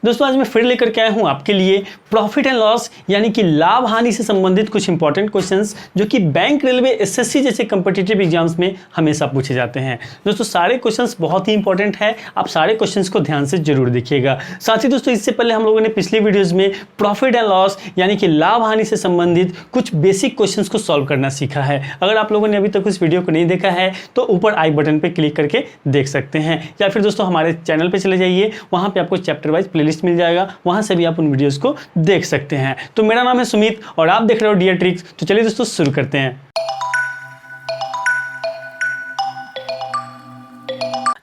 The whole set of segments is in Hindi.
दोस्तों आज मैं फिर लेकर के आया हूं आपके लिए प्रॉफिट एंड लॉस यानी कि लाभ हानि से संबंधित कुछ इंपॉर्टेंट क्वेश्चंस जो कि बैंक, रेलवे, एसएससी जैसे कॉम्पिटिटिव एग्जाम्स में हमेशा पूछे जाते हैं। दोस्तों सारे क्वेश्चंस बहुत ही इंपॉर्टेंट है, आप सारे क्वेश्चंस को ध्यान से जरूर देखिएगा। साथ ही दोस्तों इससे पहले हम लोगों ने पिछले वीडियोज में प्रॉफिट एंड लॉस यानी कि लाभ हानि से संबंधित कुछ बेसिक क्वेश्चन को सॉल्व करना सीखा है। अगर आप लोगों ने अभी तक उस वीडियो को नहीं देखा है तो ऊपर आई बटन पर क्लिक करके देख सकते हैं, या फिर दोस्तों हमारे चैनल पर चले जाइए, वहां पे आपको चैप्टर वाइज प्लेलिस्ट मिल जाएगा, वहां से भी आप उन वीडियोस को देख सकते हैं। तो मेरा नाम है सुमित और आप देख रहे हो डियर ट्रिक्स। तो चलिए दोस्तों शुरू करते हैं।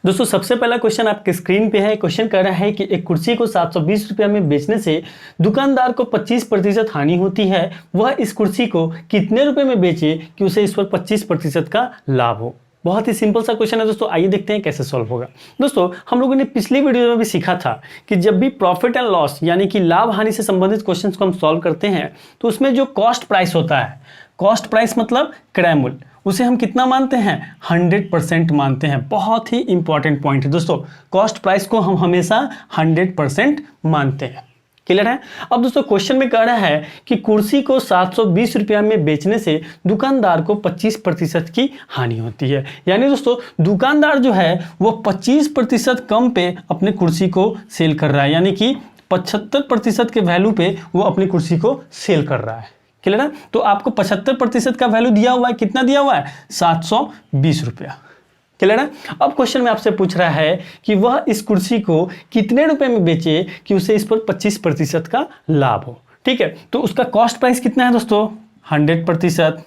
दोस्तों सबसे पहला क्वेश्चन आपके स्क्रीन पे है। क्वेश्चन कह रहा है कि एक कुर्सी को 720 रुपया में बेचने से दुकानदार को 25% हानि होती है। वह इस कुर्सी को कितने रुपए में बेचे कि उसे इस पर 25% का लाभ हो। बहुत ही सिंपल सा क्वेश्चन है दोस्तों, आइए देखते हैं कैसे सॉल्व होगा। दोस्तों हम लोगों ने पिछली वीडियो में भी सीखा था कि जब भी प्रॉफिट एंड लॉस यानी कि लाभ हानि से संबंधित क्वेश्चंस को हम सॉल्व करते हैं तो उसमें जो कॉस्ट प्राइस होता है, कॉस्ट प्राइस मतलब क्रय मूल्य, उसे हम कितना मानते हैं? 100% मानते हैं। बहुत ही इंपॉर्टेंट पॉइंट है दोस्तों, कॉस्ट प्राइस को हम हमेशा 100% मानते हैं। क्लियर है? अब दोस्तों क्वेश्चन में कह रहा है कि कुर्सी को 720 रुपया में बेचने से दुकानदार को 25% की हानि होती है। यानी दोस्तों दुकानदार जो है वो 25% कम पे अपने कुर्सी को सेल कर रहा है, यानी कि 75% के वैल्यू पे वो अपनी कुर्सी को सेल कर रहा है। क्लियर है? तो आपको 75% का वैल्यू दिया हुआ है, कितना दिया हुआ है? 720 रुपया। क्लियर है? अब क्वेश्चन में आपसे पूछ रहा है कि वह इस कुर्सी को कितने रुपए में बेचे कि उसे इस पर 25% का लाभ हो। ठीक है, तो उसका कॉस्ट प्राइस कितना है दोस्तों? 100%।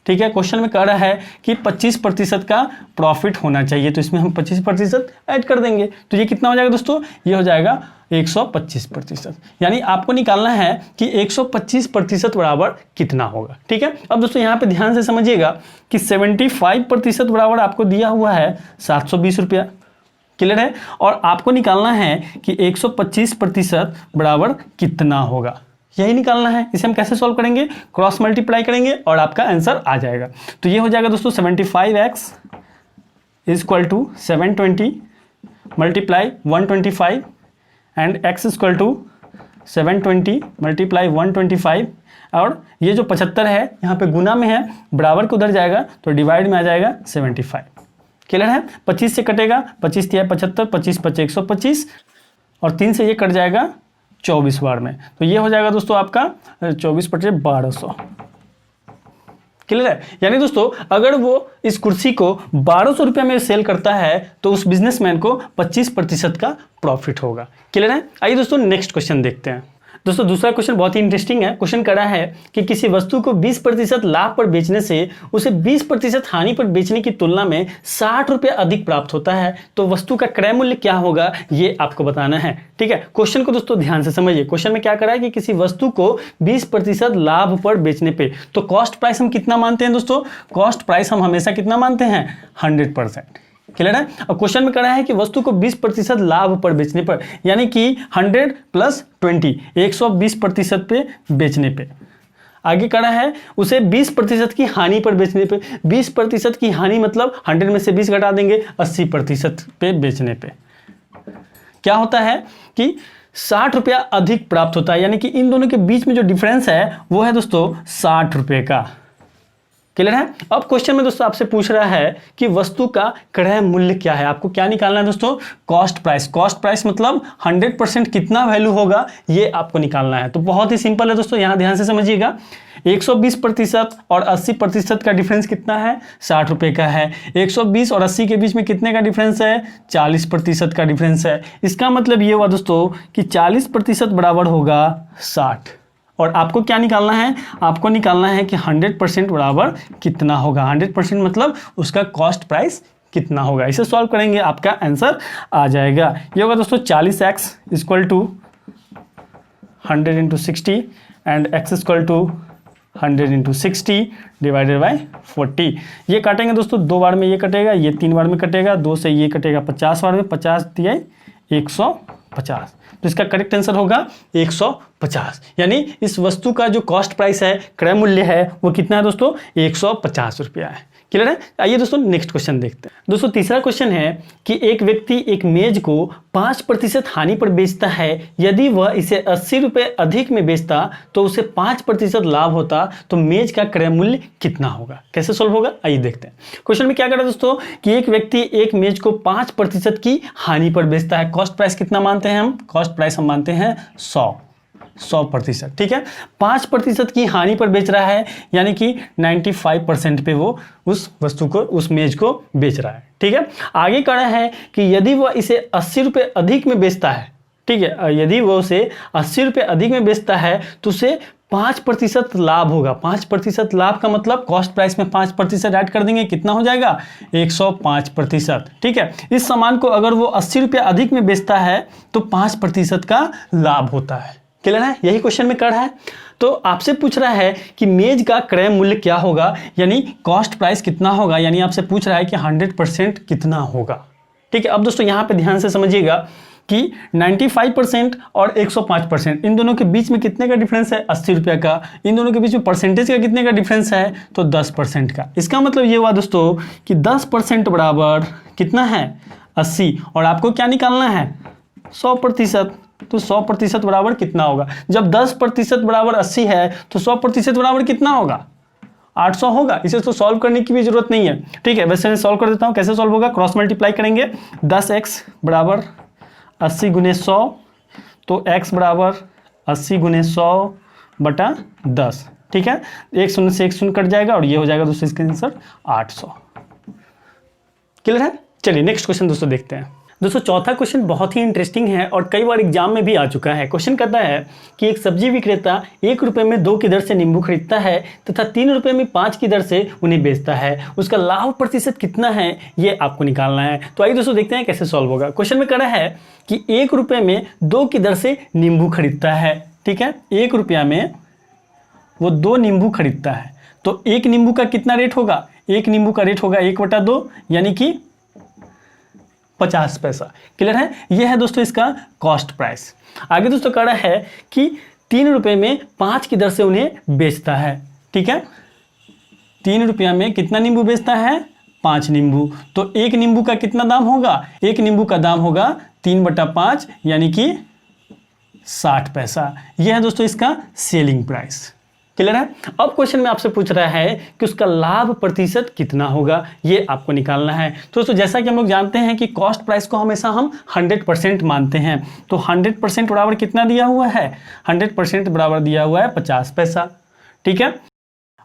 ठीक है, क्वेश्चन में कह रहा है कि 25% का प्रॉफिट होना चाहिए, तो इसमें हम 25% ऐड कर देंगे, तो ये कितना हो जाएगा दोस्तों? ये हो जाएगा 125%। यानी आपको निकालना है कि 125% बराबर कितना होगा। ठीक है, अब दोस्तों यहाँ पे ध्यान से समझिएगा कि 75% बराबर आपको दिया हुआ है 720 रुपया। क्लियर है? और आपको निकालना है कि 125% बराबर कितना होगा, यही निकालना है। इसे हम कैसे सॉल्व करेंगे? क्रॉस मल्टीप्लाई करेंगे और आपका आंसर आ जाएगा। तो ये हो जाएगा दोस्तों 75x is equal to 720 multiply 125 and x equal to 720 multiply 125, और ये जो 75 है यहाँ पे गुना में है, बराबर को उधर जाएगा तो डिवाइड में आ जाएगा 75। क्लियर है? 25 से कटेगा, 25 दिया 75, 25 5 125 और 3 से ये कट जाएगा 24 बार में, तो ये हो जाएगा दोस्तों आपका 24 बटे 1200। क्लियर है? यानी दोस्तों अगर वो इस कुर्सी को 1200 रुपया में सेल करता है तो उस बिजनेसमैन को 25% का प्रॉफिट होगा। क्लियर है? आइए दोस्तों नेक्स्ट क्वेश्चन देखते हैं। दोस्तों दूसरा क्वेश्चन बहुत ही इंटरेस्टिंग है। क्वेश्चन कर रहा है कि किसी वस्तु को 20% लाभ पर बेचने से उसे 20% हानि पर बेचने की तुलना में 60 रुपया अधिक प्राप्त होता है, तो वस्तु का क्रय मूल्य क्या होगा, ये आपको बताना है। ठीक है, क्वेश्चन को दोस्तों ध्यान से समझिए। क्वेश्चन में क्या कर रहा है कि किसी वस्तु को 20% लाभ पर बेचने पे, तो कॉस्ट प्राइस हम कितना मानते हैं दोस्तों? कॉस्ट प्राइस हम हमेशा कितना मानते हैं? 100%। क्लियर है? और क्वेश्चन में कह रहा है कि वस्तु को 20% लाभ पर बेचने पर, यानी कि 100 + 20 120% पे बेचने पे। आगे कह रहा है उसे 20% की हानि पर बेचने पे। 20% की हानि मतलब 100 में से 20 घटा देंगे, 80% पे बेचने पे क्या होता है कि 60 रुपया अधिक प्राप्त होता है। यानी कि इन दोनों के बीच में जो डिफरेंस है वो है दोस्तों 60 रुपये का। क्लियर है? अब क्वेश्चन में दोस्तों आपसे पूछ रहा है कि वस्तु का क्रय मूल्य क्या है। आपको क्या निकालना है दोस्तों? Cost price. कॉस्ट प्राइस मतलब 100% कितना वैल्यू होगा, ये आपको निकालना है। तो बहुत ही सिंपल है दोस्तों, यहाँ ध्यान से समझिएगा। 120% और 80% का डिफरेंस कितना है? 60 रुपये का है। 120 और 80 के बीच में कितने का डिफरेंस है? 40% का डिफरेंस है। इसका मतलब ये हुआ दोस्तों कि 40% बराबर होगा 60। और आपको क्या निकालना है? आपको निकालना है कि 100% बराबर कितना होगा। 100% मतलब उसका कॉस्ट प्राइस कितना होगा। इसे सॉल्व करेंगे, आपका आंसर आ जाएगा। ये होगा दोस्तों 40x equal to 100 × 60 and x equal to 100 × 60 divided by 40। ये काटेंगे दोस्तों, 2 बार में ये कटेगा, ये 3 बार में कटेगा, 2 से ये कटेगा 50 बार में, 50 दिए 150, तो इसका करेक्ट आंसर होगा 150। यानी इस वस्तु का जो कॉस्ट प्राइस है, क्रय मूल्य है, वो कितना है दोस्तों? 150 रुपया है। क्लियर है। आइए दोस्तों नेक्स्ट क्वेश्चन देखते हैं। दोस्तों तीसरा क्वेश्चन है कि एक व्यक्ति एक मेज को 5% हानि पर बेचता है। यदि वह इसे 80 रुपये अधिक में बेचता तो उसे 5% लाभ होता, तो मेज का क्रय मूल्य कितना होगा। कैसे सॉल्व होगा आइए देखते हैं। क्वेश्चन में क्या कर रहा है दोस्तों कि एक व्यक्ति एक मेज को 5% की हानि पर बेचता है। कॉस्ट प्राइस कितना मानते हैं हम? कॉस्ट प्राइस हम मानते हैं 100%, ठीक है। 5% की हानि पर बेच रहा है, यानी कि 95% पे वो उस वस्तु को, उस मेज को बेच रहा है, ठीक है। आगे कह रहा है कि यदि वह इसे 80 रुपये अधिक में बेचता है, ठीक है, यदि वह उसे 80 रुपये अधिक में बेचता है तो उसे 5% लाभ होगा। 5% लाभ का मतलब कॉस्ट प्राइस में 5% ऐड कर देंगे, कितना हो जाएगा? 105%, ठीक है। इस सामान को अगर वो 80 रुपये अधिक में बेचता है तो 5% का लाभ होता है। क्लियर है? यही क्वेश्चन में कर रहा है। तो आपसे पूछ रहा है कि मेज का क्रय मूल्य क्या होगा, यानी कॉस्ट प्राइस कितना होगा, यानी आपसे पूछ रहा है कि 100% कितना होगा, ठीक है। अब दोस्तों यहाँ पे ध्यान से समझिएगा कि 95% और 105%, इन दोनों के बीच में कितने का डिफरेंस है? 80 रुपये का। इन दोनों के बीच में परसेंटेज का कितने का डिफरेंस है? तो 10% का। इसका मतलब ये हुआ दोस्तों कि 10% बराबर कितना है? 80, और आपको क्या निकालना है? 100%। तो 100% बराबर कितना होगा? जब 10% बराबर 80 है तो 100% बराबर कितना होगा? 800 होगा। इसे तो सॉल्व करने की भी जरूरत नहीं है, ठीक है। वैसे मैं सॉल्व कर देता हूँ। कैसे सॉल्व होगा? क्रॉस मल्टीप्लाई करेंगे। 10x बराबर 80 गुने 100, तो x बराबर 80 गुने 100 बटा 10, ठीक है। एक शून्य से एक शून्य कट जाएगा और ये हो जाएगा दोस्तों इसका आंसर 800। क्लियर है? चलिए नेक्स्ट क्वेश्चन दोस्तों देखते हैं। दोस्तों चौथा क्वेश्चन बहुत ही इंटरेस्टिंग है और कई बार एग्जाम में भी आ चुका है। क्वेश्चन कहता है कि एक सब्जी विक्रेता 1 रुपये में 2 की दर से नींबू खरीदता है तथा 3 रुपये में 5 की दर से उन्हें बेचता है। उसका लाभ प्रतिशत कितना है, ये आपको निकालना है। तो आइए दोस्तों देखते हैं कैसे सॉल्व होगा। क्वेश्चन में कह रहा है कि 1 रुपये में 2 की दर से नींबू खरीदता है, ठीक है। 1 रुपया में वो 2 नींबू खरीदता है, तो 1 नींबू का कितना रेट होगा? 1 नींबू का रेट होगा 1/2, यानी कि 50 पैसा। क्लियर है? यह है दोस्तों इसका कॉस्ट प्राइस। आगे दोस्तों कह रहा है कि 3 रुपये में 5 की दर से उन्हें बेचता है, ठीक है। 3 रुपया में कितना नींबू बेचता है? 5 नींबू। तो 1 नींबू का कितना दाम होगा? 1 नींबू का दाम होगा 3/5, यानी कि 60 पैसा। यह है दोस्तों इसका सेलिंग प्राइस। क्लियर है? अब क्वेश्चन में आपसे पूछ रहा है कि उसका लाभ प्रतिशत कितना होगा, ये आपको निकालना है। तो दोस्तों जैसा कि हम लोग जानते हैं कि कॉस्ट प्राइस को हमेशा हम 100% मानते हैं, तो 100% बराबर कितना दिया हुआ है? 100% बराबर दिया हुआ है 50 पैसा, ठीक है।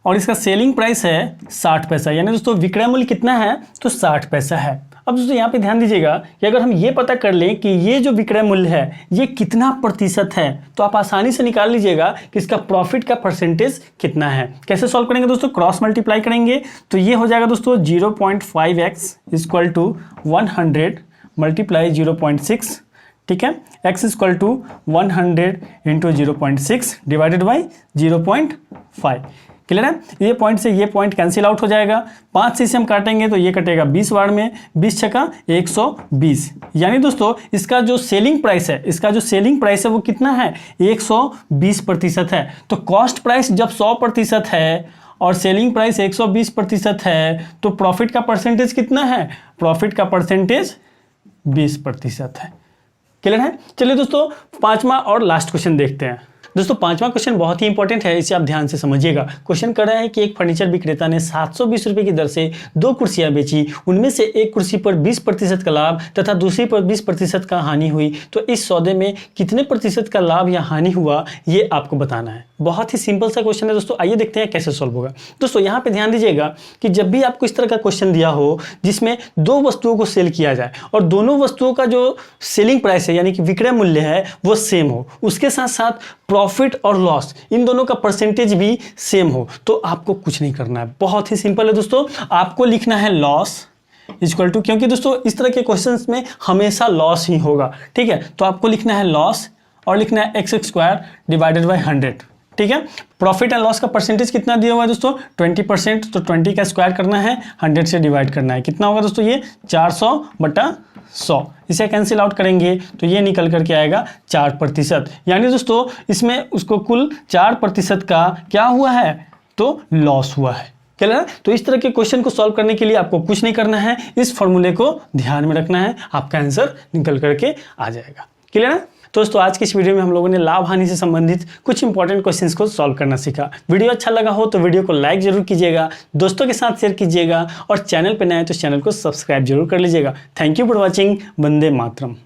और इसका सेलिंग प्राइस है 60 पैसा, यानी दोस्तों विक्रय मूल्य कितना है? तो 60 पैसा है। अब दोस्तों यहाँ पे ध्यान दीजिएगा कि अगर हम ये पता कर लें कि ये जो विक्रय मूल्य है ये कितना प्रतिशत है, तो आप आसानी से निकाल लीजिएगा कि इसका प्रॉफिट का परसेंटेज कितना है। कैसे सॉल्व करेंगे दोस्तों? क्रॉस मल्टीप्लाई करेंगे, तो ये हो जाएगा दोस्तों 0.5x इक्वल टू 100 मल्टीप्लाई 0.6, ठीक है। x equal to 100 into 0.6 divided by 0.5। Clear है? ये पॉइंट से ये पॉइंट कैंसिल आउट हो जाएगा। 5 से इसे हम काटेंगे तो ये कटेगा 20 बार में, 20 छक्का 120, यानी दोस्तों इसका जो सेलिंग प्राइस है, इसका जो सेलिंग प्राइस है वो कितना है? 120% है। तो कॉस्ट प्राइस जब 100% है और सेलिंग प्राइस 120% है, तो प्रॉफिट का परसेंटेज कितना है? प्रॉफिट का परसेंटेज 20% है। क्लियर है? चलिए दोस्तों पांचवा और लास्ट क्वेश्चन देखते हैं। दोस्तों पांचवा क्वेश्चन बहुत ही इंपॉर्टेंट है, इसे आप ध्यान से समझिएगा। क्वेश्चन कर रहा है कि एक फर्नीचर विक्रेता ने 720 रुपये की दर से 2 कुर्सियां बेची। उनमें से एक कुर्सी पर 20% का लाभ तथा दूसरी पर 20% का हानि हुई। तो इस सौदे में कितने प्रतिशत का लाभ या हानि हुआ, ये आपको बताना है। बहुत ही सिंपल सा क्वेश्चन है दोस्तों। आइए देखते हैं कैसे सॉल्व होगा। दोस्तों यहाँ पे ध्यान दीजिएगा कि जब भी आपको इस तरह का क्वेश्चन दिया हो जिसमें 2 वस्तुओं को सेल किया जाए और दोनों वस्तुओं का जो सेलिंग प्राइस है यानी कि विक्रय मूल्य है वो सेम हो, उसके साथ साथ प्रॉफिट और लॉस इन दोनों का परसेंटेज भी सेम हो, तो आपको कुछ नहीं करना है। बहुत ही सिंपल है दोस्तों। आपको लिखना है लॉस इक्वल टू, क्योंकि दोस्तों इस तरह के क्वेश्चंस में हमेशा लॉस ही होगा, ठीक है। तो आपको लिखना है लॉस और लिखना है x² डिवाइडेड बाई 100, ठीक है। प्रॉफिट एंड लॉस का परसेंटेज कितना दिया हुआ है दोस्तों? 20%। तो 20 का स्क्वायर करना है, 100 से डिवाइड करना है। कितना होगा दोस्तों? ये 400/100। इसे कैंसिल आउट करेंगे तो ये निकल करके आएगा 4%। यानी दोस्तों इसमें उसको कुल 4% का क्या हुआ है? तो लॉस हुआ है। क्लियर है? तो इस तरह के क्वेश्चन को सॉल्व करने के लिए आपको कुछ नहीं करना है, इस फॉर्मूले को ध्यान में रखना है, आपका आंसर निकल करके आ जाएगा। क्लियर है? तो दोस्तों आज की इस वीडियो में हम लोगों ने लाभ हानि से संबंधित कुछ इंपॉर्टेंट क्वेश्चंस को सॉल्व करना सीखा। वीडियो अच्छा लगा हो तो वीडियो को लाइक जरूर कीजिएगा, दोस्तों के साथ शेयर कीजिएगा और चैनल पर नए हैं तो चैनल को सब्सक्राइब जरूर कर लीजिएगा। Thank you for watching. Vande Mataram.